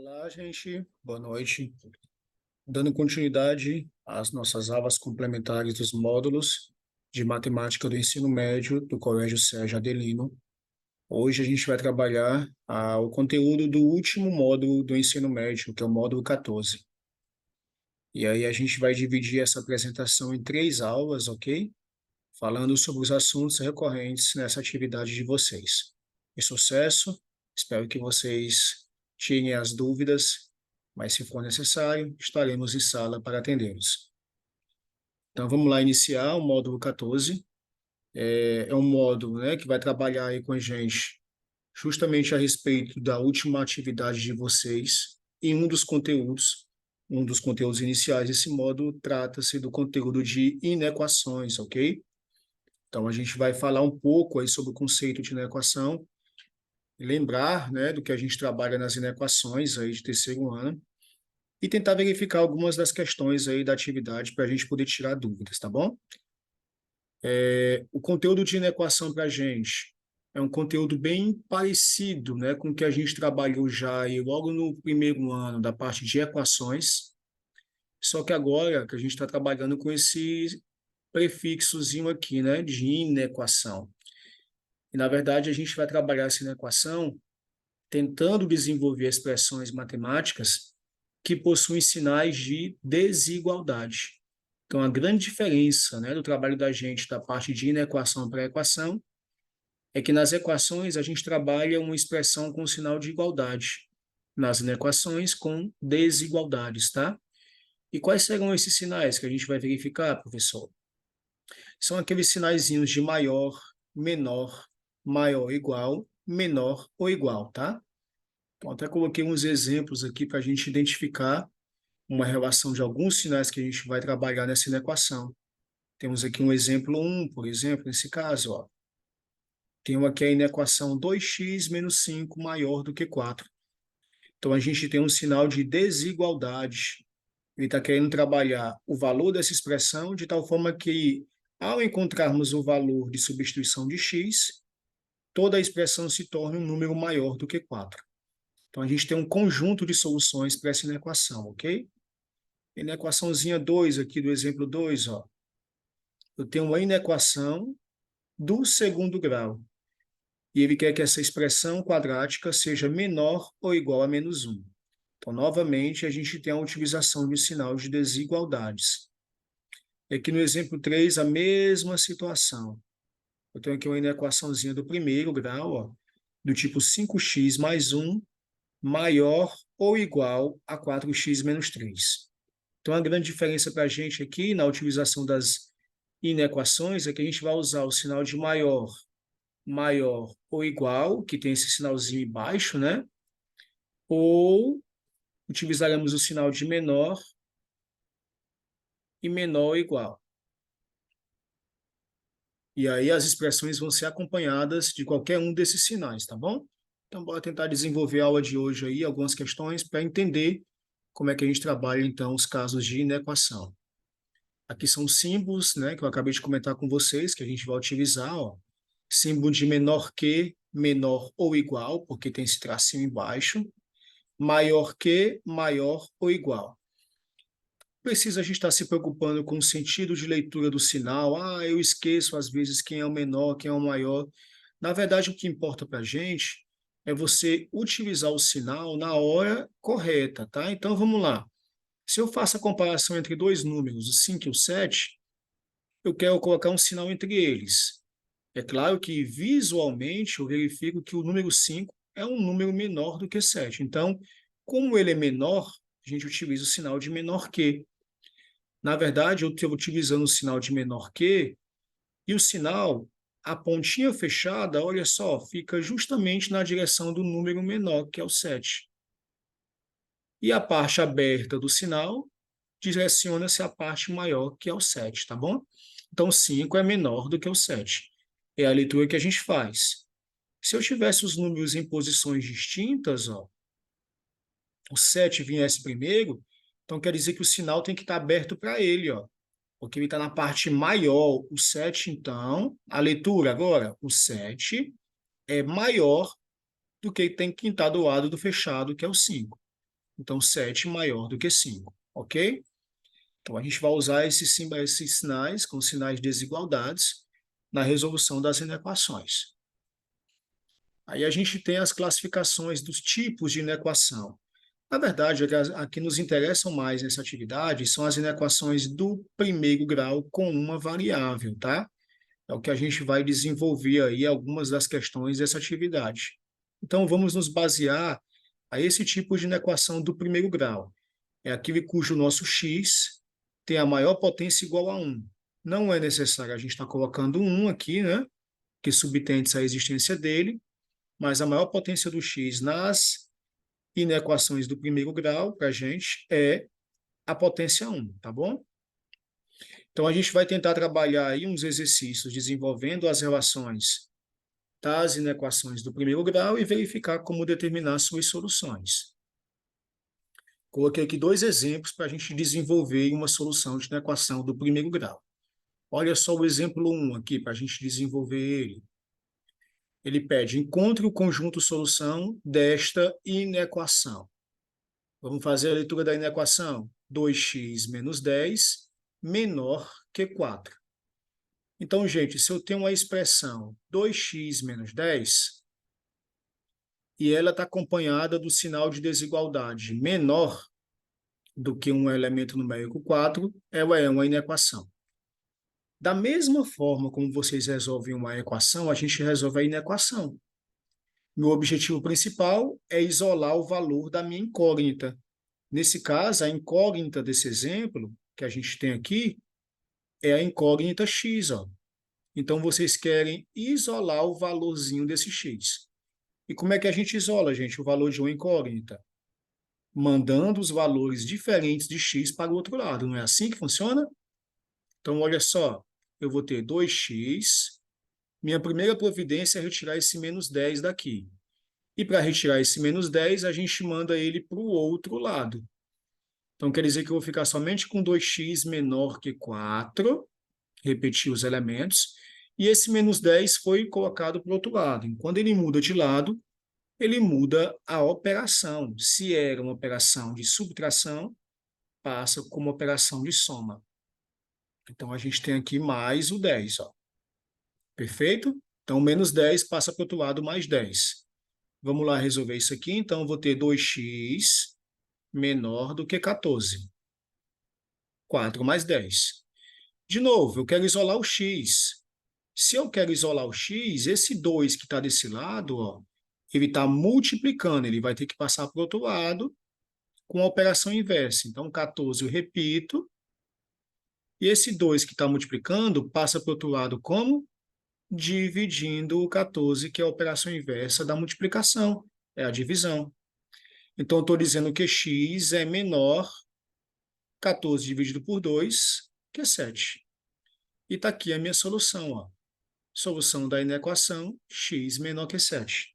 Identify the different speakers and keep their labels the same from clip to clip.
Speaker 1: Olá, gente. Boa noite. Dando continuidade às nossas aulas complementares dos módulos de matemática do ensino médio do Colégio Sérgio Adelino. Hoje a gente vai trabalhar o conteúdo do último módulo do ensino médio, que é o módulo 14. E aí a gente vai dividir essa apresentação em 3 aulas, ok? Falando sobre os assuntos recorrentes nessa atividade de vocês. E sucesso! Espero que vocês tirem as dúvidas, mas se for necessário, estaremos em sala para atendê-los. Então vamos lá iniciar o módulo 14. É um módulo, né, que vai trabalhar aí com a gente justamente a respeito da última atividade de vocês e um dos conteúdos iniciais desse módulo trata-se do conteúdo de inequações, ok? Então, a gente vai falar um pouco aí sobre o conceito de inequação, lembrar, né, do que a gente trabalha nas inequações aí de terceiro ano e tentar verificar algumas das questões aí da atividade para a gente poder tirar dúvidas, tá bom? O conteúdo de inequação para a gente é um conteúdo bem parecido, né, com o que a gente trabalhou já aí logo no primeiro ano da parte de equações, só que agora que a gente está trabalhando com esse prefixozinho aqui, né, de inequação. E, na verdade, a gente vai trabalhar essa inequação tentando desenvolver expressões matemáticas que possuem sinais de desigualdade. Então, a grande diferença, né, do trabalho da gente da parte de inequação para equação é que nas equações a gente trabalha uma expressão com sinal de igualdade, nas inequações com desigualdades, tá? E quais serão esses sinais que a gente vai verificar, professor? São aqueles sinaizinhos de maior, menor, maior ou igual, menor ou igual, tá? Então, até coloquei uns exemplos aqui para a gente identificar uma relação de alguns sinais que a gente vai trabalhar nessa equação. Temos aqui um exemplo 1, por exemplo, nesse caso, ó. Tenho aqui a inequação 2x menos 5 maior do que 4. Então, a gente tem um sinal de desigualdade. Ele está querendo trabalhar o valor dessa expressão de tal forma que, ao encontrarmos o valor de substituição de x, toda a expressão se torne um número maior do que 4. Então, a gente tem um conjunto de soluções para essa inequação, ok? E na equaçãozinha 2, aqui do exemplo 2, ó, eu tenho uma inequação do segundo grau. E ele quer que essa expressão quadrática seja menor ou igual a menos 1. Então, novamente, a gente tem a utilização de sinal de desigualdades. E aqui no exemplo 3, a mesma situação. Eu tenho aqui uma inequaçãozinha do primeiro grau, ó, do tipo 5x mais 1 maior ou igual a 4x menos 3. Então, a grande diferença para a gente aqui na utilização das inequações é que a gente vai usar o sinal de maior, maior ou igual, que tem esse sinalzinho embaixo, né? Ou utilizaremos o sinal de menor e menor ou igual. E aí as expressões vão ser acompanhadas de qualquer um desses sinais, tá bom? Então, bora tentar desenvolver a aula de hoje aí, algumas questões para entender como é que a gente trabalha, então, os casos de inequação. Aqui são os símbolos, né, que eu acabei de comentar com vocês, que a gente vai utilizar, ó. Símbolo de menor que, menor ou igual, porque tem esse tracinho embaixo. Maior que, maior ou igual. Precisa a gente estar se preocupando com o sentido de leitura do sinal. Ah, eu esqueço às vezes quem é o menor, quem é o maior. Na verdade, o que importa para a gente é você utilizar o sinal na hora correta, tá? Então, vamos lá. Se eu faço a comparação entre dois números, o 5 e o 7, eu quero colocar um sinal entre eles. É claro que visualmente eu verifico que o número 5 é um número menor do que 7. Então, como ele é menor, a gente utiliza o sinal de menor que. Na verdade, eu estou utilizando o sinal de menor que, e o sinal, a pontinha fechada, olha só, fica justamente na direção do número menor, que é o 7. E a parte aberta do sinal direciona-se à parte maior, que é o 7, tá bom? Então, 5 é menor do que o 7. É a leitura que a gente faz. Se eu tivesse os números em posições distintas, ó, o 7 viesse primeiro, então quer dizer que o sinal tem que estar aberto para ele, ó, porque ele está na parte maior, o 7, então, a leitura agora, o 7 é maior do que tem que estar do lado do fechado, que é o 5. Então, 7 maior do que 5, ok? Então, a gente vai usar esses sinais, com sinais de desigualdades, na resolução das inequações. Aí a gente tem as classificações dos tipos de inequação. Na verdade, a que nos interessam mais nessa atividade são as inequações do primeiro grau com uma variável, tá? É o que a gente vai desenvolver aí algumas das questões dessa atividade. Então, vamos nos basear a esse tipo de inequação do primeiro grau. É aquele cujo nosso x tem a maior potência igual a 1. Não é necessário a gente estar colocando 1 aqui, né? Que subtende a existência dele, mas a maior potência do x nas inequações do primeiro grau, para a gente, é a potência 1, tá bom? Então, a gente vai tentar trabalhar aí uns exercícios desenvolvendo as relações das inequações do primeiro grau e verificar como determinar suas soluções. Coloquei aqui 2 exemplos para a gente desenvolver uma solução de inequação do primeiro grau. Olha só o exemplo 1 aqui, para a gente desenvolver ele. Ele pede, encontre o conjunto solução desta inequação. Vamos fazer a leitura da inequação. 2x menos 10 menor que 4. Então, gente, se eu tenho uma expressão 2x menos 10, e ela está acompanhada do sinal de desigualdade menor do que um elemento numérico 4, ela é uma inequação. Da mesma forma como vocês resolvem uma equação, a gente resolve a inequação. Meu objetivo principal é isolar o valor da minha incógnita. Nesse caso, a incógnita desse exemplo, que a gente tem aqui, é a incógnita x. Ó. Então, vocês querem isolar o valorzinho desse x. E como é que a gente isola, gente, o valor de uma incógnita? Mandando os valores diferentes de x para o outro lado. Não é assim que funciona? Então, olha só, eu vou ter 2x. Minha primeira providência é retirar esse menos 10 daqui. E para retirar esse menos 10, a gente manda ele para o outro lado. Então, quer dizer que eu vou ficar somente com 2x menor que 4, repetir os elementos, e esse menos 10 foi colocado para o outro lado. E quando ele muda de lado, ele muda a operação. Se era uma operação de subtração, passa como operação de soma. Então, a gente tem aqui mais o 10, ó. Perfeito? Então, menos 10 passa para o outro lado, mais 10. Vamos lá resolver isso aqui. Então, eu vou ter 2x menor do que 14. 4 mais 10. De novo, eu quero isolar o x. Se eu quero isolar o x, esse 2 que está desse lado, ó, ele está multiplicando, ele vai ter que passar para o outro lado com a operação inversa. Então, 14 eu repito, e esse 2 que está multiplicando passa para o outro lado como? Dividindo o 14, que é a operação inversa da multiplicação, é a divisão. Então, eu estou dizendo que x é menor, 14 dividido por 2, que é 7. E está aqui a minha solução, ó. Solução da inequação x menor que 7.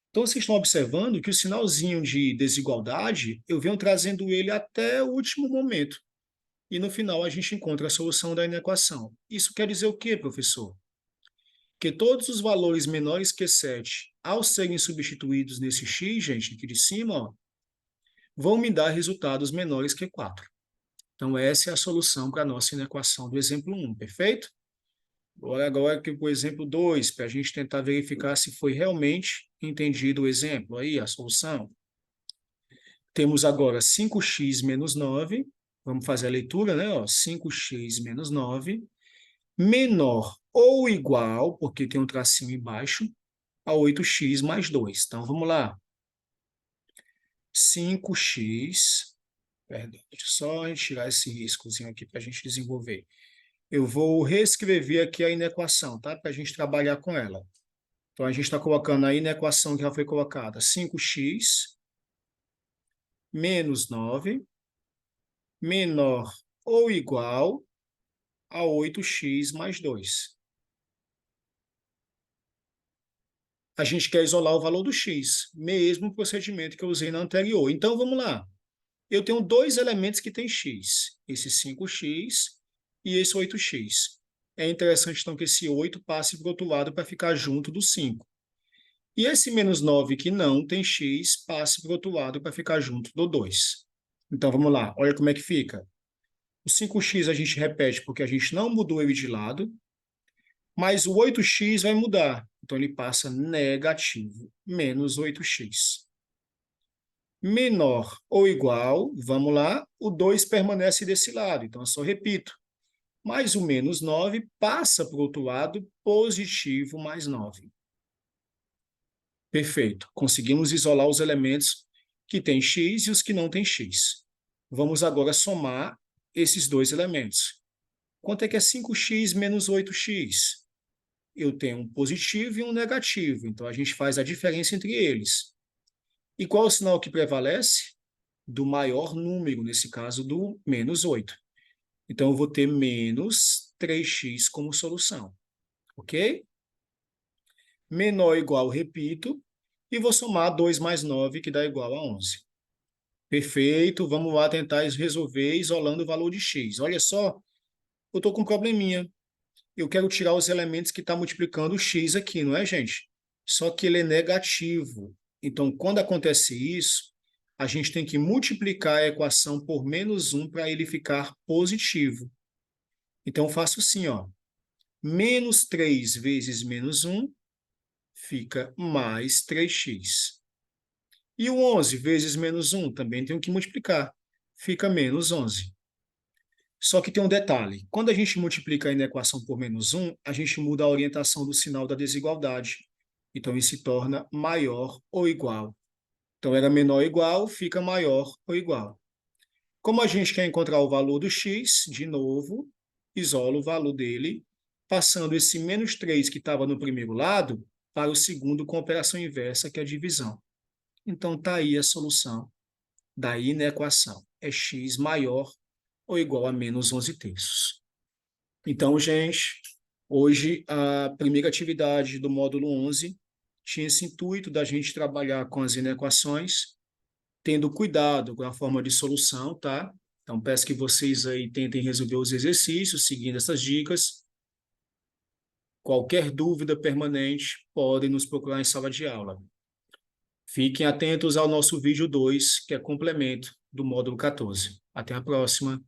Speaker 1: Então, vocês estão observando que o sinalzinho de desigualdade, eu venho trazendo ele até o último momento. E no final a gente encontra a solução da inequação. Isso quer dizer o quê, professor? Que todos os valores menores que 7, ao serem substituídos nesse x, gente, aqui de cima, ó, vão me dar resultados menores que 4. Então, essa é a solução para a nossa inequação do exemplo 1, perfeito? Agora aqui para o exemplo 2, para a gente tentar verificar se foi realmente entendido o exemplo, aí a solução. Temos agora 5x menos 9, vamos fazer a leitura, né? Ó, 5x menos 9, menor ou igual, porque tem um tracinho embaixo, a 8x mais 2. Então, vamos lá. 5x, perdão, deixa eu só tirar esse riscozinho aqui para a gente desenvolver. Eu vou reescrever aqui a inequação, tá? Para a gente trabalhar com ela. Então, a gente está colocando aí na equação que já foi colocada 5x menos 9 menor ou igual a 8x mais 2. A gente quer isolar o valor do x, mesmo procedimento que eu usei na anterior. Então, vamos lá. Eu tenho 2 elementos que têm x, esse 5x e esse 8x. É interessante, então, que esse 8 passe para o outro lado para ficar junto do 5. E esse menos 9 que não tem x, passe para o outro lado para ficar junto do 2. Então, vamos lá. Olha como é que fica. O 5x a gente repete porque a gente não mudou ele de lado, mas o 8x vai mudar. Então, ele passa negativo, menos 8x. Menor ou igual, vamos lá, o 2 permanece desse lado. Então, eu só repito. Mais o menos 9 passa para o outro lado, positivo mais 9. Perfeito. Conseguimos isolar os elementos que têm x e os que não têm x. Vamos agora somar esses dois elementos. Quanto é que é 5x menos 8x? Eu tenho um positivo e um negativo, então a gente faz a diferença entre eles. E qual é o sinal que prevalece? Do maior número, nesse caso do menos 8. Então eu vou ter menos 3x como solução, ok? Menor ou igual, repito, e vou somar 2 mais 9, que dá igual a 11. Perfeito, vamos lá tentar resolver isolando o valor de x. Olha só, eu estou com um probleminha. Eu quero tirar os elementos que está multiplicando o x aqui, não é, gente? Só que ele é negativo. Então, quando acontece isso, a gente tem que multiplicar a equação por menos 1 para ele ficar positivo. Então, eu faço assim, ó. Menos 3 vezes menos 1 fica mais 3x. E o 11 vezes menos 1 também tenho que multiplicar. Fica menos 11. Só que tem um detalhe. Quando a gente multiplica aí na equação por menos 1, a gente muda a orientação do sinal da desigualdade. Então, isso se torna maior ou igual. Então, era menor ou igual, fica maior ou igual. Como a gente quer encontrar o valor do x, de novo, isola o valor dele, passando esse menos 3 que estava no primeiro lado para o segundo com operação inversa, que é a divisão. Então, está aí a solução da inequação. É x maior ou igual a menos 11 terços. Então, gente, hoje a primeira atividade do módulo 11 tinha esse intuito da gente trabalhar com as inequações, tendo cuidado com a forma de solução, tá? Então, peço que vocês aí tentem resolver os exercícios seguindo essas dicas. Qualquer dúvida permanente, podem nos procurar em sala de aula. Fiquem atentos ao nosso vídeo 2, que é complemento do módulo 14. Até a próxima.